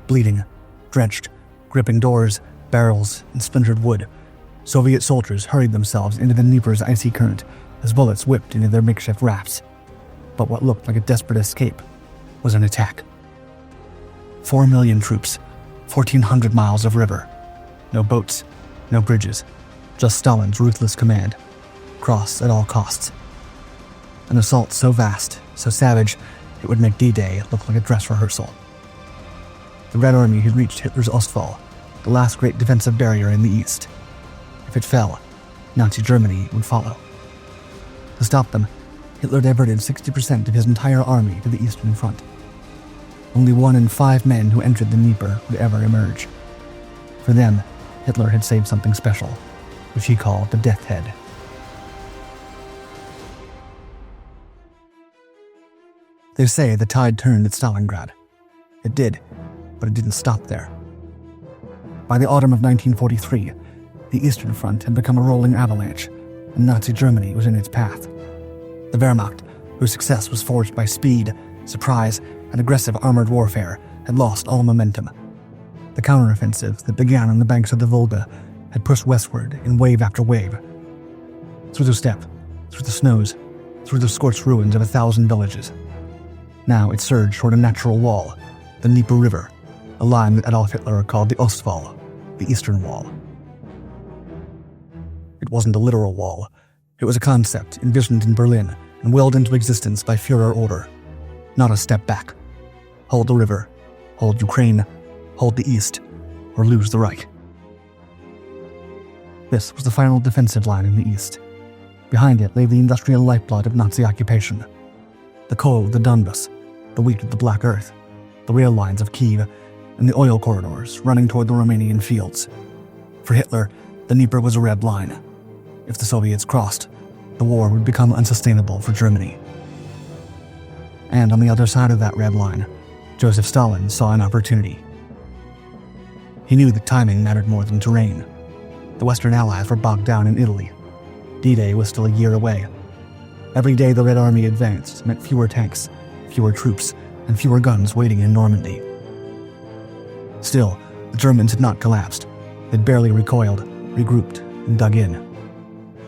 Bleeding, drenched, gripping doors, barrels, and splintered wood, Soviet soldiers hurried themselves into the Dnieper's icy current as bullets whipped into their makeshift rafts. But what looked like a desperate escape was an attack. 4 million troops, 1,400 miles of river. No boats, no bridges, just Stalin's ruthless command. Cross at all costs. An assault so vast, so savage, it would make D-Day look like a dress rehearsal. The Red Army had reached Hitler's Ostwall, the last great defensive barrier in the east. If it fell, Nazi Germany would follow. To stop them, Hitler diverted 60% of his entire army to the eastern front. Only 1 in 5 men who entered the Dnieper would ever emerge. For them, Hitler had saved something special, which he called the Death Head. They say the tide turned at Stalingrad. It did, but it didn't stop there. By the autumn of 1943, the Eastern Front had become a rolling avalanche, and Nazi Germany was in its path. The Wehrmacht, whose success was forged by speed, surprise, and aggressive armored warfare, had lost all momentum. The counteroffensive that began on the banks of the Volga had pushed westward in wave after wave. Through the steppe, through the snows, through the scorched ruins of 1,000 villages. Now it surged toward a natural wall, the Dnieper River, a line that Adolf Hitler called the Ostwall, the Eastern Wall. It wasn't a literal wall. It was a concept envisioned in Berlin and willed into existence by Führer order. Not a step back. Hold the river, hold Ukraine, hold the East, or lose the Reich. This was the final defensive line in the East. Behind it lay the industrial lifeblood of Nazi occupation. The coal of the Donbass, the wheat of the Black Earth, the rail lines of Kiev, and the oil corridors running toward the Romanian fields. For Hitler, the Dnieper was a red line. If the Soviets crossed, the war would become unsustainable for Germany. And on the other side of that red line, Joseph Stalin saw an opportunity. He knew that timing mattered more than terrain. The Western Allies were bogged down in Italy. D-Day was still a year away. Every day the Red Army advanced meant fewer tanks, fewer troops, and fewer guns waiting in Normandy. Still, the Germans had not collapsed. They'd barely recoiled, regrouped, and dug in.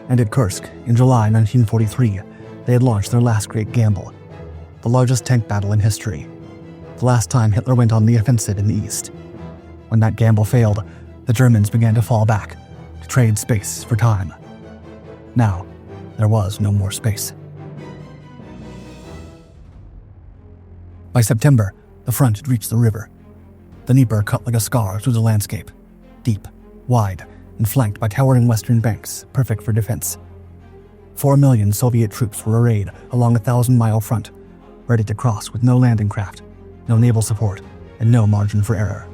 And at Kursk, in July 1943, they had launched their last great gamble, the largest tank battle in history, the last time Hitler went on the offensive in the East. When that gamble failed, the Germans began to fall back, to trade space for time. Now, there was no more space. By September, the front had reached the river. The Dnieper cut like a scar through the landscape, deep, wide, and flanked by towering western banks, perfect for defense. 4 million Soviet troops were arrayed along a 1,000-mile front, ready to cross with no landing craft, no naval support, and no margin for error.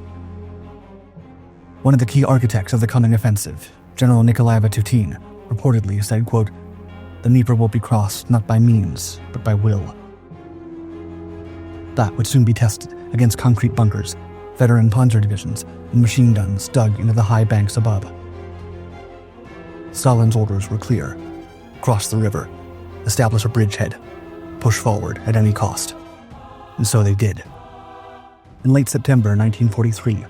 One of the key architects of the coming offensive, General Nikolai Vatutin, reportedly said, quote, "The Dnieper will be crossed not by means, but by will." That would soon be tested against concrete bunkers, veteran panzer divisions, and machine guns dug into the high banks above. Stalin's orders were clear. Cross the river, establish a bridgehead, push forward at any cost. And so they did. In late September 1943,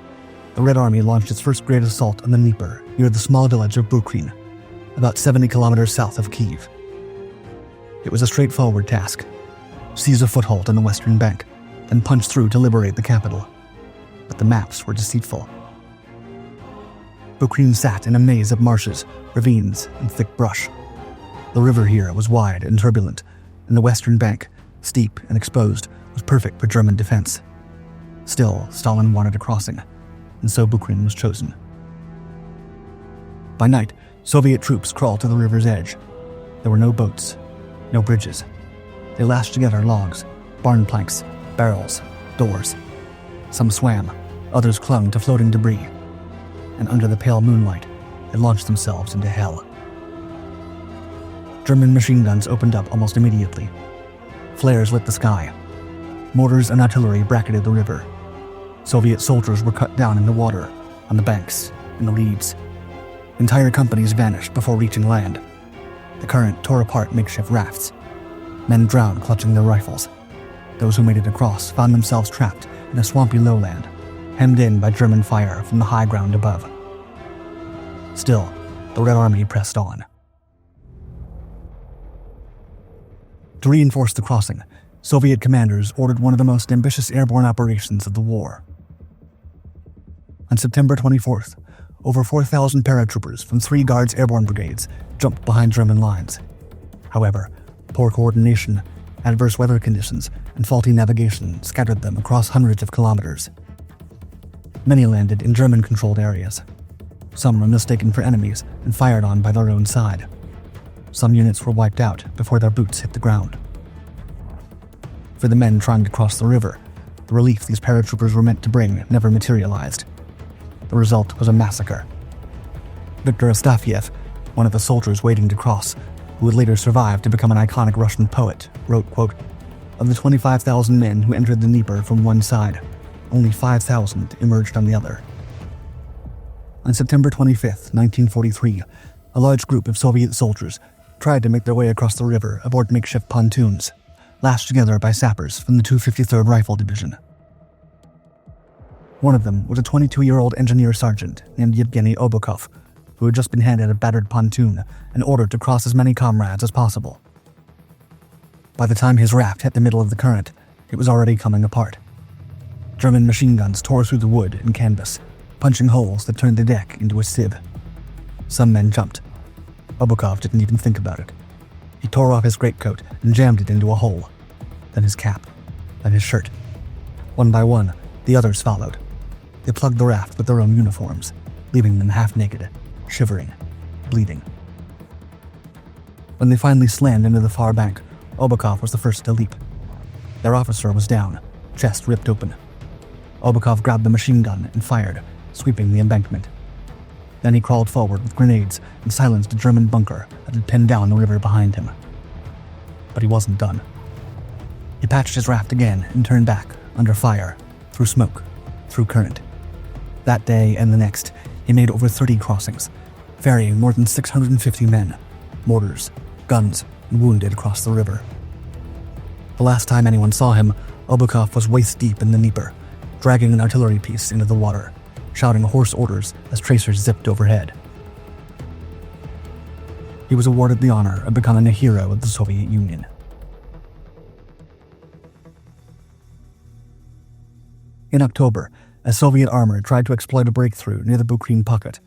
the Red Army launched its first great assault on the Dnieper near the small village of Bukrin, about 70 kilometers south of Kyiv. It was a straightforward task. Seize a foothold on the western bank, then punch through to liberate the capital. But the maps were deceitful. Bukrin sat in a maze of marshes, ravines, and thick brush. The river here was wide and turbulent, and the western bank, steep and exposed, was perfect for German defense. Still, Stalin wanted a crossing, and so Bukrin was chosen. By night, Soviet troops crawled to the river's edge. There were no boats, no bridges. They lashed together logs, barn planks, barrels, doors. Some swam, others clung to floating debris. And under the pale moonlight, they launched themselves into hell. German machine guns opened up almost immediately. Flares lit the sky. Mortars and artillery bracketed the river. Soviet soldiers were cut down in the water, on the banks, in the leads. Entire companies vanished before reaching land. The current tore apart makeshift rafts. Men drowned clutching their rifles. Those who made it across found themselves trapped in a swampy lowland, hemmed in by German fire from the high ground above. Still, the Red Army pressed on. To reinforce the crossing, Soviet commanders ordered one of the most ambitious airborne operations of the war. On September 24th, over 4,000 paratroopers from 3 Guards airborne brigades jumped behind German lines. However, poor coordination, adverse weather conditions, and faulty navigation scattered them across hundreds of kilometers. Many landed in German-controlled areas. Some were mistaken for enemies and fired on by their own side. Some units were wiped out before their boots hit the ground. For the men trying to cross the river, the relief these paratroopers were meant to bring never materialized. The result was a massacre. Viktor Astafiev, one of the soldiers waiting to cross, who would later survive to become an iconic Russian poet, wrote, quote, "Of the 25,000 men who entered the Dnieper from one side, only 5,000 emerged on the other." On September 25, 1943, a large group of Soviet soldiers tried to make their way across the river aboard makeshift pontoons, lashed together by sappers from the 253rd Rifle Division. One of them was a 22-year-old engineer sergeant named Yevgeny Obukov, who had just been handed a battered pontoon and ordered to cross as many comrades as possible. By the time his raft hit the middle of the current, it was already coming apart. German machine guns tore through the wood and canvas, punching holes that turned the deck into a sieve. Some men jumped. Obukov didn't even think about it. He tore off his greatcoat and jammed it into a hole. Then his cap. Then his shirt. One by one, the others followed. They plugged the raft with their own uniforms, leaving them half naked, shivering, bleeding. When they finally slammed into the far bank, Obukov was the first to leap. Their officer was down, chest ripped open. Obukov grabbed the machine gun and fired, sweeping the embankment. Then he crawled forward with grenades and silenced a German bunker that had pinned down the river behind him. But he wasn't done. He patched his raft again and turned back, under fire, through smoke, through current. That day and the next, he made over 30 crossings, ferrying more than 650 men, mortars, guns, and wounded across the river. The last time anyone saw him, Obukov was waist-deep in the Dnieper, dragging an artillery piece into the water, shouting hoarse orders as tracers zipped overhead. He was awarded the honor of becoming a hero of the Soviet Union. In October, as Soviet armor tried to exploit a breakthrough near the Bukrin Pocket,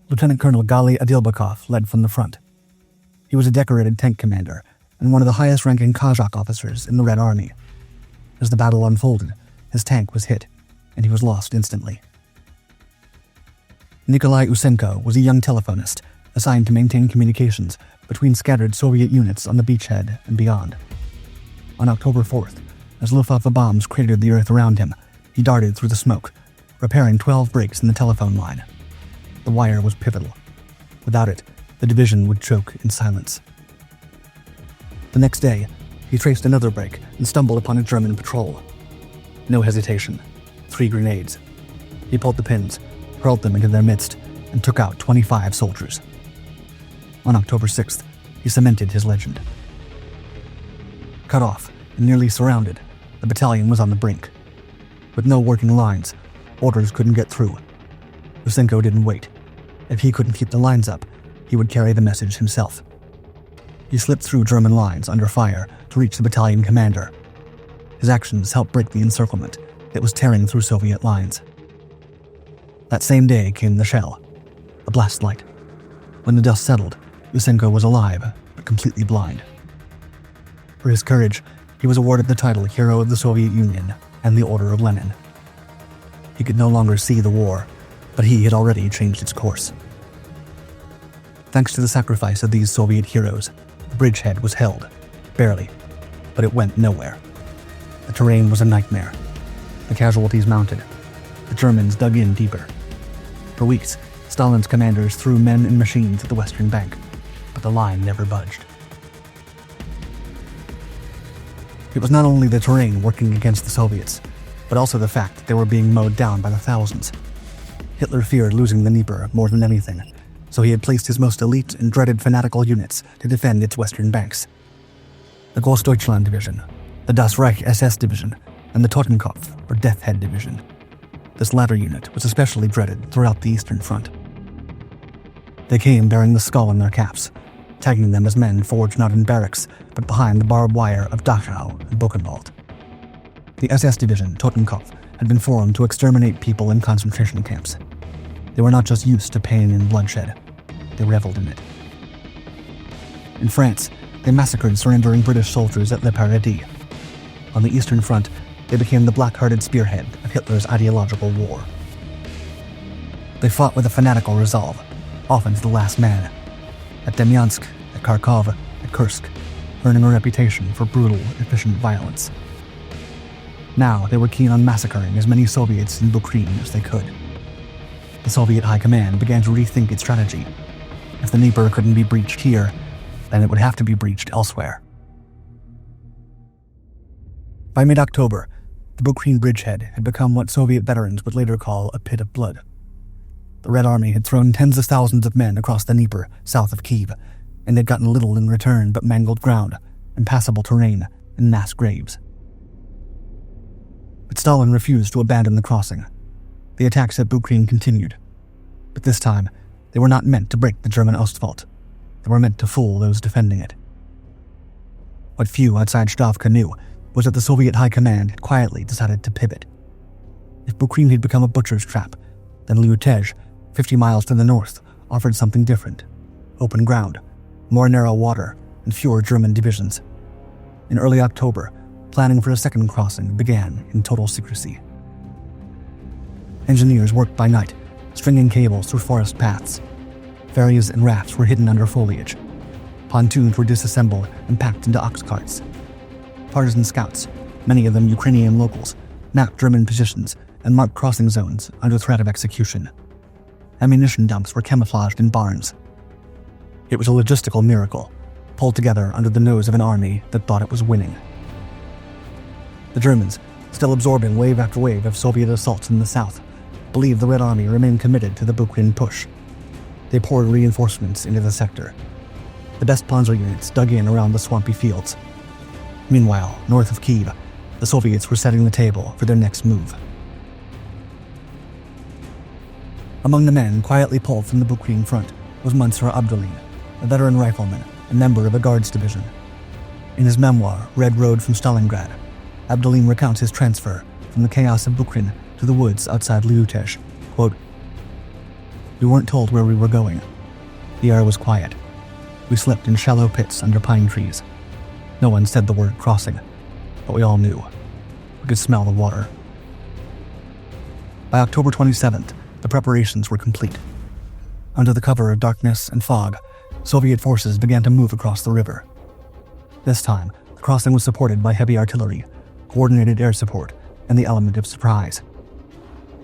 Lieutenant Colonel Gali Adilbakov led from the front. He was a decorated tank commander and one of the highest-ranking Kazakh officers in the Red Army. As the battle unfolded, his tank was hit, and he was lost instantly. Nikolai Usenko was a young telephonist assigned to maintain communications between scattered Soviet units on the beachhead and beyond. On October 4th, as Luftwaffe bombs cratered the earth around him, he darted through the smoke, repairing 12 breaks in the telephone line. The wire was pivotal. Without it, the division would choke in silence. The next day, he traced another break and stumbled upon a German patrol. No hesitation. 3 grenades. He pulled the pins, hurled them into their midst, and took out 25 soldiers. On October 6th, he cemented his legend. Cut off and nearly surrounded, the battalion was on the brink. With no working lines, orders couldn't get through. Usenko didn't wait. If he couldn't keep the lines up, he would carry the message himself. He slipped through German lines under fire to reach the battalion commander. His actions helped break the encirclement that was tearing through Soviet lines. That same day came the shell, a blast light. When the dust settled, Usenko was alive, but completely blind. For his courage, he was awarded the title Hero of the Soviet Union and the Order of Lenin. He could no longer see the war, but he had already changed its course. Thanks to the sacrifice of these Soviet heroes, the bridgehead was held, barely, but it went nowhere. The terrain was a nightmare. The casualties mounted. The Germans dug in deeper. For weeks, Stalin's commanders threw men and machines at the western bank, but the line never budged. It was not only the terrain working against the Soviets, but also the fact that they were being mowed down by the thousands. Hitler feared losing the Dnieper more than anything, so he had placed his most elite and dreaded fanatical units to defend its western banks. The Großdeutschland Division, the Das Reich SS Division, and the Totenkopf, or Death Head Division. This latter unit was especially dreaded throughout the Eastern Front. They came bearing the skull in their caps, tagging them as men forged not in barracks, but behind the barbed wire of Dachau and Buchenwald. The SS division, Totenkopf, had been formed to exterminate people in concentration camps. They were not just used to pain and bloodshed, they reveled in it. In France, they massacred surrendering British soldiers at Le Paradis. On the Eastern Front, they became the black-hearted spearhead of Hitler's ideological war. They fought with a fanatical resolve, often to the last man. At Demyansk, at Kharkov, at Kursk, earning a reputation for brutal, efficient violence. Now they were keen on massacring as many Soviets in Ukraine as they could. The Soviet High Command began to rethink its strategy. If the Dnieper couldn't be breached here, then it would have to be breached elsewhere. By mid-October, the Bukrine bridgehead had become what Soviet veterans would later call a pit of blood. The Red Army had thrown tens of thousands of men across the Dnieper, south of Kyiv, and had gotten little in return but mangled ground, impassable terrain, and mass graves. But Stalin refused to abandon the crossing. The attacks at Bukrine continued. But this time, they were not meant to break the German Ostwall. They were meant to fool those defending it. What few outside Stavka knew was that the Soviet High Command had quietly decided to pivot. If Bukrine had become a butcher's trap, then Liutej, 50 miles to the north, offered something different. Open ground, more narrow water, and fewer German divisions. In early October, planning for a second crossing began in total secrecy. Engineers worked by night, stringing cables through forest paths. Ferries and rafts were hidden under foliage. Pontoons were disassembled and packed into ox carts. Partisan scouts, many of them Ukrainian locals, mapped German positions and marked crossing zones under threat of execution. Ammunition dumps were camouflaged in barns. It was a logistical miracle, pulled together under the nose of an army that thought it was winning. The Germans, still absorbing wave after wave of Soviet assaults in the south, believed the Red Army remained committed to the Bukrine push. They poured reinforcements into the sector. The best Panzer units dug in around the swampy fields. Meanwhile, north of Kyiv, the Soviets were setting the table for their next move. Among the men quietly pulled from the Bukrine front was Monsieur Abdulin, a veteran rifleman and member of a guards division. In his memoir, Red Road from Stalingrad, Abdulin recounts his transfer from the chaos of Bukrine to the woods outside Liutej. Quote, "We weren't told where we were going. The air was quiet. We slept in shallow pits under pine trees. No one said the word crossing, but we all knew. We could smell the water." By October 27th, the preparations were complete. Under the cover of darkness and fog, Soviet forces began to move across the river. This time, the crossing was supported by heavy artillery, coordinated air support, and the element of surprise.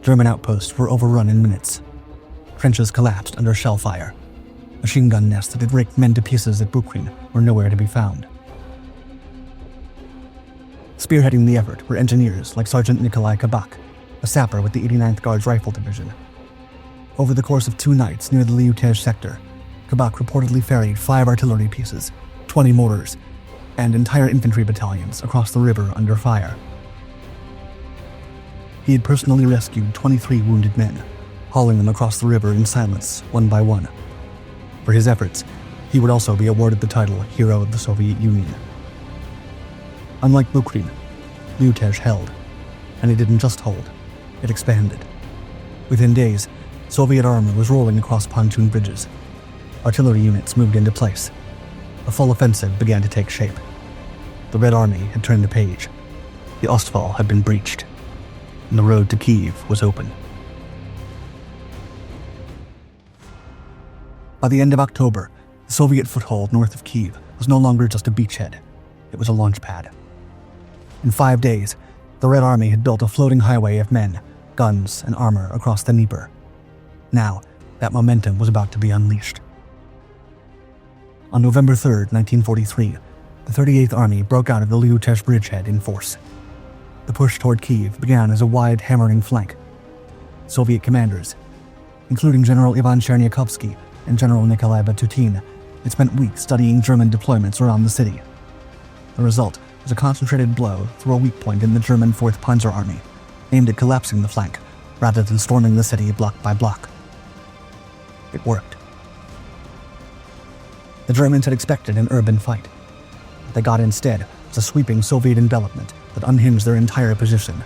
German outposts were overrun in minutes. Trenches collapsed under shell fire. Machine gun nests that had raked men to pieces at Bukrine were nowhere to be found. Spearheading the effort were engineers like Sergeant Nikolai Kabak, a sapper with the 89th Guards Rifle Division. Over the course of 2 nights near the Liutej sector, Kabak reportedly ferried 5 artillery pieces, 20 mortars, and entire infantry battalions across the river under fire. He had personally rescued 23 wounded men, hauling them across the river in silence, one by one. For his efforts, he would also be awarded the title Hero of the Soviet Union. Unlike Bukrine, Liutej held, and it didn't just hold, it expanded. Within days, Soviet armor was rolling across pontoon bridges. Artillery units moved into place. A full offensive began to take shape. The Red Army had turned the page. The Ostwall had been breached, and the road to Kyiv was open. By the end of October, the Soviet foothold north of Kyiv was no longer just a beachhead. It was a launch pad. In 5 days, the Red Army had built a floating highway of men, guns, and armor across the Dnieper. Now, that momentum was about to be unleashed. On November 3, 1943, the 38th Army broke out of the Liutej bridgehead in force. The push toward Kyiv began as a wide, hammering flank. Soviet commanders, including General Ivan Cherniakovsky and General Nikolai Batutin, had spent weeks studying German deployments around the city. The result was a concentrated blow through a weak point in the German 4th Panzer Army, aimed at collapsing the flank, rather than storming the city block by block. It worked. The Germans had expected an urban fight. What they got instead was a sweeping Soviet envelopment that unhinged their entire position.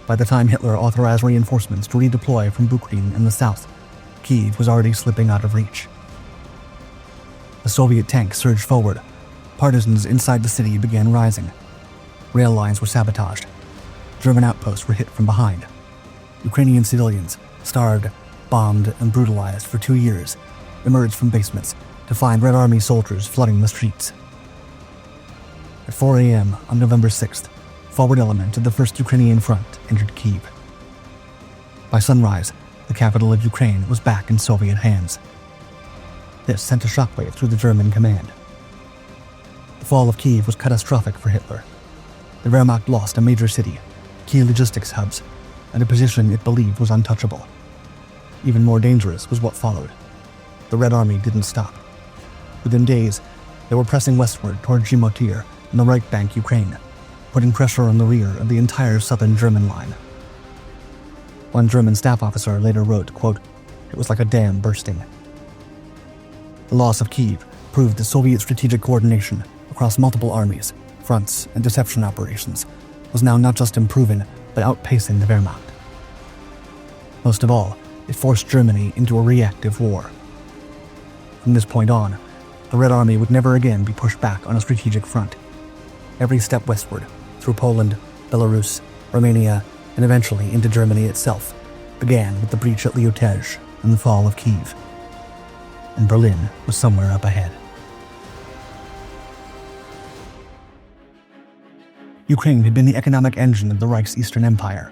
By the time Hitler authorized reinforcements to redeploy from Bucharin in the south, Kyiv was already slipping out of reach. The Soviet tanks surged forward. Partisans inside the city began rising. Rail lines were sabotaged. German outposts were hit from behind. Ukrainian civilians, starved, bombed, and brutalized for 2 years, emerged from basements to find Red Army soldiers flooding the streets. At 4 a.m. on November 6th, forward element of the 1st Ukrainian Front entered Kyiv. By sunrise, the capital of Ukraine was back in Soviet hands. This sent a shockwave through the German command. The fall of Kyiv was catastrophic for Hitler. The Wehrmacht lost a major city, key logistics hubs, and a position it believed was untouchable. Even more dangerous was what followed. The Red Army didn't stop. Within days, they were pressing westward toward Zhytomyr and the right bank Ukraine, putting pressure on the rear of the entire southern German line. One German staff officer later wrote, quote, "It was like a dam bursting." The loss of Kyiv proved that Soviet strategic coordination across multiple armies, fronts, and deception operations was now not just improving, but outpacing the Wehrmacht. Most of all, it forced Germany into a reactive war. From this point on, the Red Army would never again be pushed back on a strategic front. Every step westward, through Poland, Belarus, Romania, and eventually into Germany itself, began with the breach at Liotezh and the fall of Kyiv. And Berlin was somewhere up ahead. Ukraine had been the economic engine of the Reich's Eastern Empire.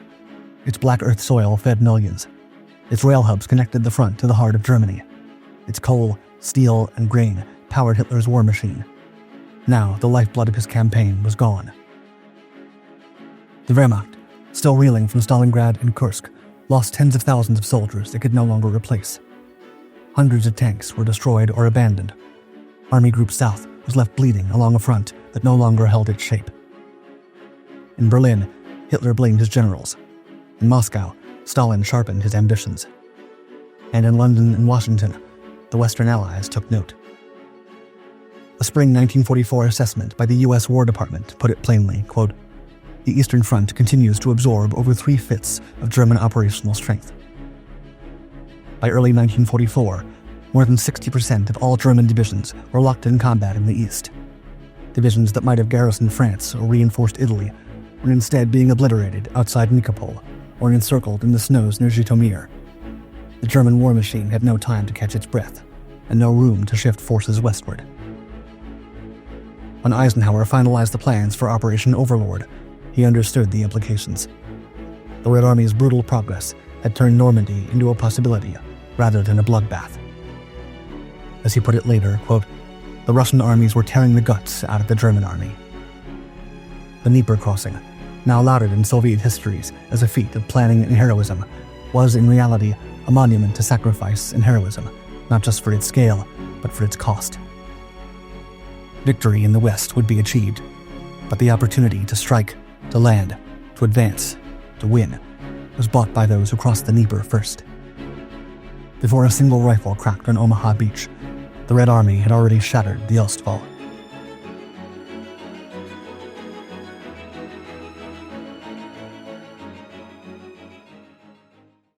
Its black earth soil fed millions. Its rail hubs connected the front to the heart of Germany. Its coal, steel, and grain powered Hitler's war machine. Now, the lifeblood of his campaign was gone. The Wehrmacht, still reeling from Stalingrad and Kursk, lost tens of thousands of soldiers it could no longer replace. Hundreds of tanks were destroyed or abandoned. Army Group South was left bleeding along a front that no longer held its shape. In Berlin, Hitler blamed his generals. In Moscow, Stalin sharpened his ambitions. And in London and Washington, the Western Allies took note. A spring 1944 assessment by the U.S. War Department put it plainly, quote, "The Eastern Front continues to absorb over 3/5 of German operational strength." By early 1944, more than 60% of all German divisions were locked in combat in the East. Divisions that might have garrisoned France or reinforced Italy were instead being obliterated outside Nikopol or encircled in the snows near Zhytomyr. The German war machine had no time to catch its breath, and no room to shift forces westward. When Eisenhower finalized the plans for Operation Overlord, he understood the implications. The Red Army's brutal progress had turned Normandy into a possibility rather than a bloodbath. As he put it later, quote, "The Russian armies were tearing the guts out of the German army." The Dnieper crossing, now lauded in Soviet histories as a feat of planning and heroism, was in reality a monument to sacrifice and heroism, not just for its scale, but for its cost. Victory in the West would be achieved, but the opportunity to strike, to land, to advance, to win, was bought by those who crossed the Dnieper first. Before a single rifle cracked on Omaha Beach, the Red Army had already shattered the Ostwall.